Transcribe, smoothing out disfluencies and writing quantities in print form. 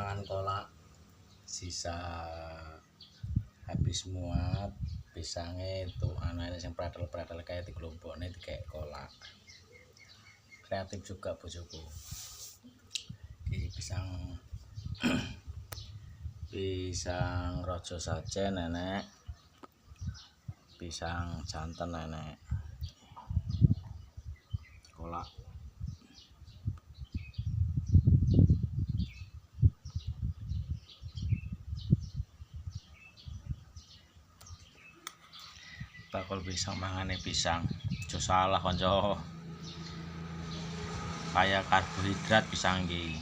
mangan kolak sisa habis muat pisange itu anaknya yang pradel kayak dikelompoknya kayak kolak. Kreatif juga bojoku. Ini pisang rojo sajen nenek, pisang jantan nenek, kolak. Bakul pisang mangane pisang. Aja salah kanca. Kaya karbohidrat pisang iki.